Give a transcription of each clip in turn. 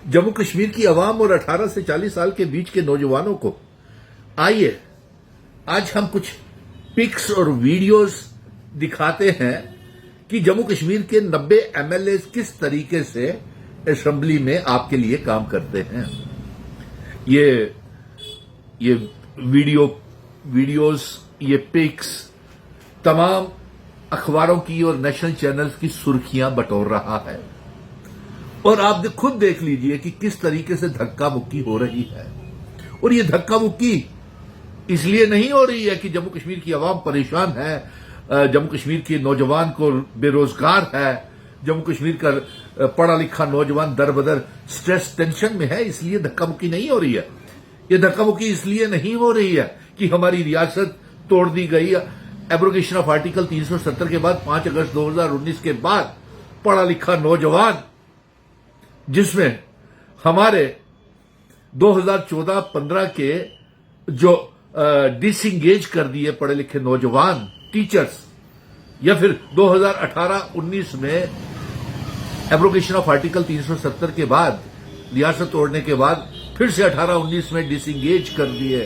जम्मू कश्मीर की आवाम और 18 से 40 साल के बीच के नौजवानों को आइए आज हम कुछ पिक्स और वीडियोस दिखाते हैं कि जम्मू कश्मीर के 90 एमएलए किस तरीके से असेंबली में आपके लिए काम करते हैं। ये वीडियोस, ये पिक्स तमाम अखबारों की और नेशनल चैनल्स की सुर्खियां बटोर रहा है और आप खुद देख लीजिए कि किस तरीके से धक्का मुक्की हो रही है। और ये धक्का मुक्की इसलिए नहीं हो रही है कि जम्मू कश्मीर की आवाम परेशान है, जम्मू कश्मीर के नौजवान को बेरोजगार है, जम्मू कश्मीर का पढ़ा लिखा नौजवान दर बदर स्ट्रेस टेंशन में है, इसलिए धक्का मुक्की नहीं हो रही है। ये धक्का मुक्की इसलिए नहीं हो रही है कि हमारी रियासत तोड़ दी गई। एब्रोगेशन ऑफ आर्टिकल 370 के बाद 5 अगस्त 2019 के बाद पढ़ा लिखा नौजवान, जिसमें हमारे 2014-15 के जो डिसंगेज कर दिए पढ़े लिखे नौजवान टीचर्स, या फिर 2018-19 में एब्रोगेशन ऑफ आर्टिकल 370 के बाद रियासत तोड़ने के बाद फिर से 18-19 में डिसंगेज कर दिए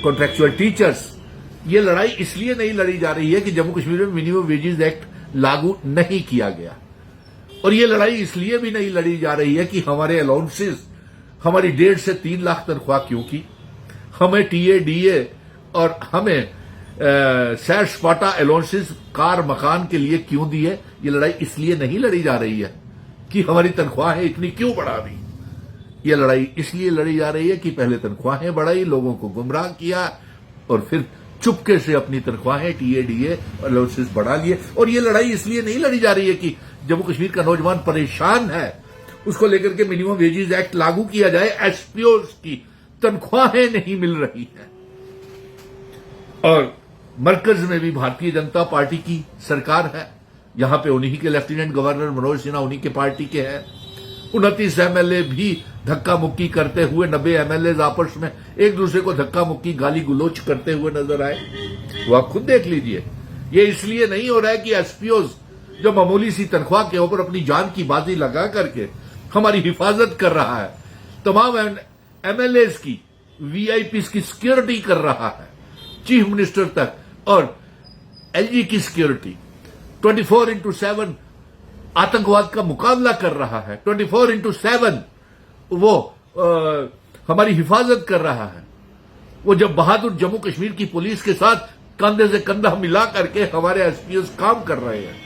कॉन्ट्रैक्चुअल टीचर्स। ये लड़ाई इसलिए नहीं लड़ी जा रही है कि जम्मू कश्मीर में मिनिमम वेजेस एक्ट लागू नहीं किया गया, और ये लड़ाई इसलिए भी नहीं लड़ी जा रही है कि हमारे अलाउंसेस, हमारी 1.5 से 3 लाख तनख्वाह क्यों की, हमें टीए डीए और हमें सैर सपाटा अलाउंसेस कार मकान के लिए क्यों दिए। ये लड़ाई इसलिए नहीं लड़ी जा रही है कि हमारी तनख्वाहें इतनी क्यों बढ़ा दी। ये लड़ाई इसलिए लड़ी जा रही है कि पहले तनख्वाहें बढ़ाई, लोगों को गुमराह किया और फिर चुपके से अपनी तनख्वाहें टीए डीए और अलाउंसेस बढ़ा लिए। और ये लड़ाई इसलिए नहीं लड़ी जा रही है कि जम्मू कश्मीर का नौजवान परेशान है, उसको लेकर के मिनिमम वेजेस एक्ट लागू किया जाए। एसपीओस की तनख्वाहें नहीं मिल रही हैं और मरकज में भी भारतीय जनता पार्टी की सरकार है, यहां पे उन्हीं के लेफ्टिनेंट गवर्नर मनोज सिन्हा उन्हीं के पार्टी के हैं। 29 एमएलए भी धक्का मुक्की करते हुए, 90 एमएलए आपस में एक दूसरे को धक्का मुक्की गाली गुलोच करते हुए नजर आए। वो आप खुद देख लीजिए। ये इसलिए नहीं हो रहा है कि एसपीओस जो मामूली सी तनख्वाह के ऊपर अपनी जान की बाजी लगा करके हमारी हिफाजत कर रहा है, तमाम एमएलए की वीआईपी की सिक्योरिटी कर रहा है, चीफ मिनिस्टर तक और एलजी की सिक्योरिटी 24/7 आतंकवाद का मुकाबला कर रहा है, 24/7 वो हमारी हिफाजत कर रहा है। वो जब बहादुर जम्मू कश्मीर की पुलिस के साथ कंधे से कंधा मिला करके हमारे एसपीओस काम कर रहे हैं,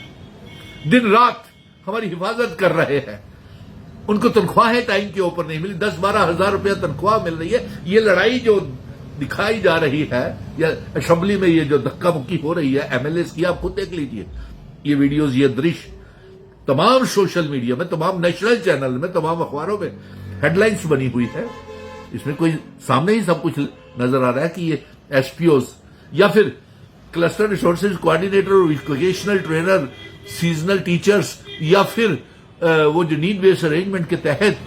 दिन रात हमारी हिफाजत कर रहे हैं, उनको तनख्वाहें टाइम के ऊपर नहीं मिली, 10-12 हजार रुपया तनख्वाह मिल रही है। ये लड़ाई जो दिखाई जा रही है या असेंबली में ये जो धक्का मुक्की हो रही है एमएलए की, आप खुद देख लीजिए। ये वीडियोस, ये दृश्य तमाम सोशल मीडिया में, तमाम नेशनल चैनल में, तमाम अखबारों में हेडलाइंस बनी हुई है। इसमें कोई सामने ही सब कुछ नजर आ रहा है कि ये एसपीओस या फिर cluster resources coordinator, vocational trainer, seasonal teachers, या फिर वो जो नीड बेस्ड अरेंजमेंट के तहत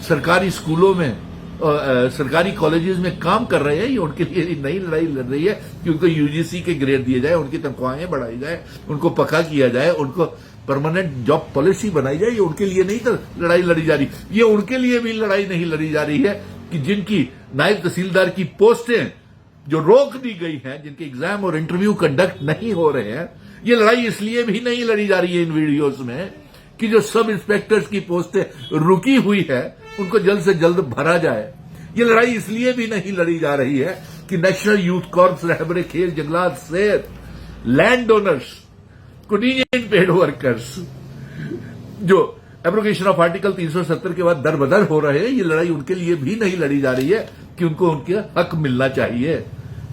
सरकारी स्कूलों में, सरकारी कॉलेजेस में काम कर रहे हैं, ये उनके लिए नई लड़ाई लड़ रही है कि उनको यूजीसी के ग्रेड दिए जाए, उनकी तनख्वाहें बढ़ाई जाए, उनको पक्का किया जाए, उनको परमानेंट जॉब पॉलिसी बनाई जाए। ये उनके लिए नहीं तो लड़ाई लड़ी जा रही, ये उनके लिए भी लड़ाई नहीं लड़ी जा रही है कि जिनकी नायब तहसीलदार की पोस्टें जो रोक दी गई हैं, जिनके एग्जाम और इंटरव्यू कंडक्ट नहीं हो रहे हैं, ये लड़ाई इसलिए भी नहीं लड़ी जा रही है इन वीडियोस में कि जो सब इंस्पेक्टर्स की पोस्टें रुकी हुई है उनको जल्द से जल्द भरा जाए। ये लड़ाई इसलिए भी नहीं लड़ी जा रही है कि नेशनल यूथ कॉर्प्स, रहबरे खेल, जंगलात, सेहत, land owners, contingent paid workers जो एब्रोगेशन ऑफ आर्टिकल 370 के बाद दर बदर हो रहे हैं, ये लड़ाई उनके लिए भी नहीं लड़ी जा रही है कि उनको उनके हक मिलना चाहिए।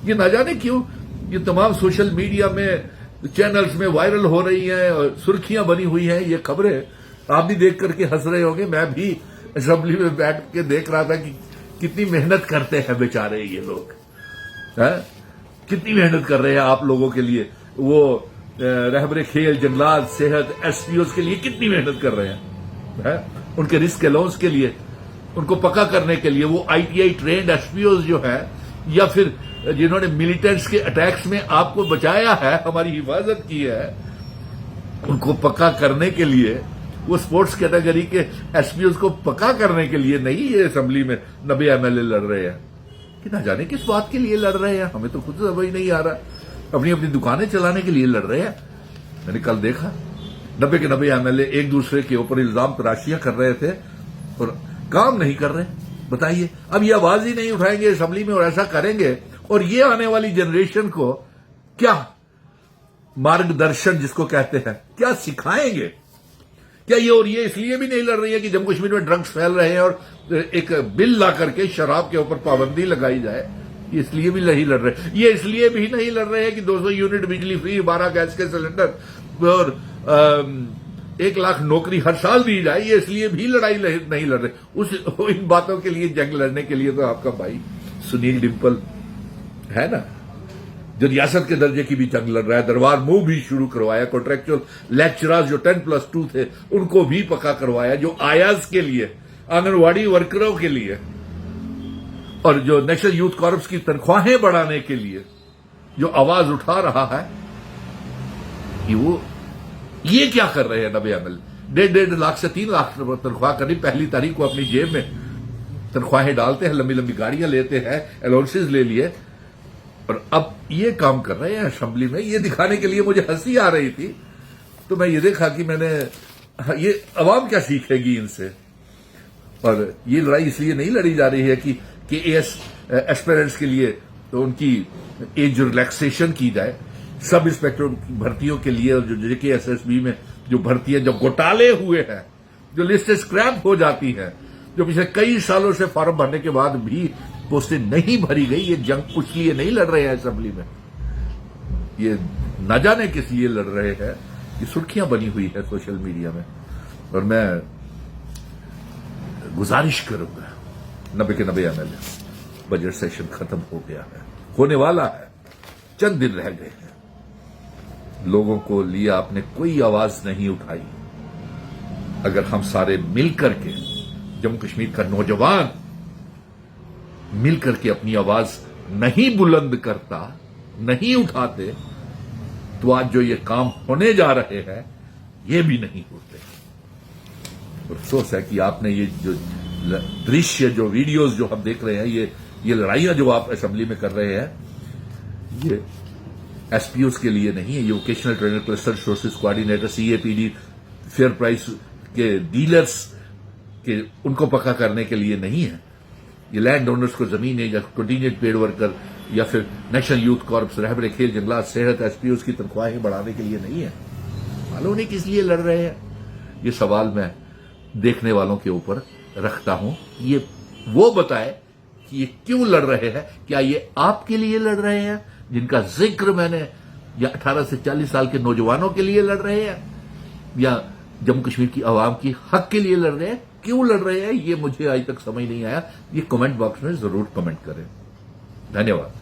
ये ना जाने क्यों ये तमाम सोशल मीडिया में, चैनल्स में वायरल हो रही हैं और सुर्खियां बनी हुई हैं। ये खबरें आप भी देख करके हंस रहे होंगे, मैं भी असेंबली में बैठ के देख रहा था कि कितनी मेहनत करते हैं बेचारे ये लोग, कितनी मेहनत कर रहे हैं आप लोगों के लिए। वो रहबरे खेल, जंगलात, सेहत, एसपीओस के लिए कितनी मेहनत कर रहे हैं, उनके रिस्क अलाउंस के लिए, उनको पक्का करने के लिए। वो आईटीआई ट्रेंड एसपीओस जो है, या फिर जिन्होंने मिलिटेंट्स के अटैक्स में आपको बचाया है, हमारी हिफाजत की है, उनको पक्का करने के लिए वो स्पोर्ट्स कैटेगरी के एसपीओ को पक्का करने के लिए नहीं ये असेंबली में 90 एमएलए लड़ रहे हैं कि ना जाने किस बात के लिए लड़ रहे हैं, हमें तो खुद समझ नहीं आ रहा। अपनी अपनी दुकानें चलाने के लिए लड़ रहे हैं। मैंने कल देखा 90 के 90 एमएलए एक दूसरे के ऊपर इल्जाम तराशियां कर रहे थे और काम नहीं कर रहे। बताइए, अब ये आवाज ही नहीं उठाएंगे असेंबली में और ऐसा करेंगे और ये आने वाली जनरेशन को क्या मार्गदर्शन जिसको कहते हैं क्या सिखाएंगे? क्या ये और ये इसलिए भी नहीं लड़ रही है कि जम्मू कश्मीर में ड्रग्स फैल रहे हैं और एक बिल ला करके शराब के ऊपर पाबंदी लगाई जाए, ये इसलिए भी नहीं लड़ रहे। ये इसलिए भी नहीं लड़ रहे हैं कि 200 यूनिट बिजली फ्री, 12 गैस के सिलेंडर और 1 लाख नौकरी हर साल दी जाए, ये इसलिए भी लड़ाई नहीं लड़ रहे। इन बातों के लिए जंग लड़ने के लिए तो आपका भाई सुनील डिम्पल है ना, जो रियासत के दर्जे की भी जंग लड़ रहा है। दरबार मूव भी शुरू करवाया, कॉन्ट्रेक्चुअल लेक्चरर्स जो 10+2 थे उनको भी पक्का करवाया, जो आयाज के लिए, आंगनवाड़ी वर्करों के लिए और जो नेशनल यूथ कॉर्प्स की तनख्वाहें बढ़ाने के लिए जो आवाज उठा रहा है कि वो ये क्या कर रहे हैं 90 एमएलए। 1.5 लाख से 3 लाख तनख्वाह करनी, पहली तारीख को अपनी जेब में तनख्वाहें डालते हैं, लंबी लंबी गाड़ियां लेते हैं, अलाउंसेस ले लिए और अब ये काम कर रहे हैं असेंबली में। ये दिखाने के लिए मुझे हंसी आ रही थी तो मैं ये देखा कि मैंने ये अवाम क्या सीखेगी इनसे। और ये लड़ाई इसलिए नहीं लड़ी जा रही है कि एएस एस्पिरेंट्स के लिए तो उनकी एज रिलैक्सेशन की जाए, सब इंस्पेक्टर की भर्तियों के लिए और जो JKSSB में जो भर्तियां जो घोटाले हुए हैं, जो लिस्ट स्क्रैप हो जाती है, जो पिछले कई सालों से फॉर्म भरने के बाद भी पोस्टें नहीं भरी गई, ये जंग कुछ लिए नहीं लड़ रहे हैं असेंबली में, ये न जाने किस लिए लड़ रहे हैं। ये सुर्खियां बनी हुई है सोशल मीडिया में। और मैं गुजारिश करूंगा 90 के 90 एमएलए, बजट सेशन खत्म हो गया है, होने वाला है, चंद दिन रह गए हैं। लोगों को लिए आपने कोई आवाज नहीं उठाई। अगर हम सारे मिलकर के, जम्मू कश्मीर का नौजवान मिलकर के अपनी आवाज नहीं बुलंद करता, नहीं उठाते, तो आज जो ये काम होने जा रहे हैं ये भी नहीं होते। और अफसोस है कि आपने ये जो दृश्य, जो वीडियोस जो हम देख रहे हैं, ये लड़ाइयां जो आप असेंबली में कर रहे हैं, ये एसपीओस के लिए नहीं है, ये vocational trainer, cluster resources coordinator, CAPD, fair price के डीलर्स के उनको पक्का करने के लिए नहीं है। ये लैंड ओनर्स को जमीन है या कंटीजेंट पेड वर्कर या फिर नेशनल यूथ कॉर्प्स, रहबरे खेल, जंगलात, सेहत, एसपीओस की तनख्वाहें बढ़ाने के लिए नहीं है। मालूम नहीं किस लिए लड़ रहे हैं। ये सवाल मैं देखने वालों के ऊपर रखता हूं, ये वो बताए कि ये क्यों लड़ रहे हैं। क्या ये आपके लिए लड़ रहे हैं जिनका जिक्र मैंने, या 18 से 40 साल के नौजवानों के लिए लड़ रहे हैं, या जम्मू कश्मीर की आवाम की हक के लिए लड़ रहे हैं? क्यों लड़ रहे हैं ये मुझे आज तक समझ नहीं आया। ये कमेंट बॉक्स में जरूर कमेंट करें। धन्यवाद।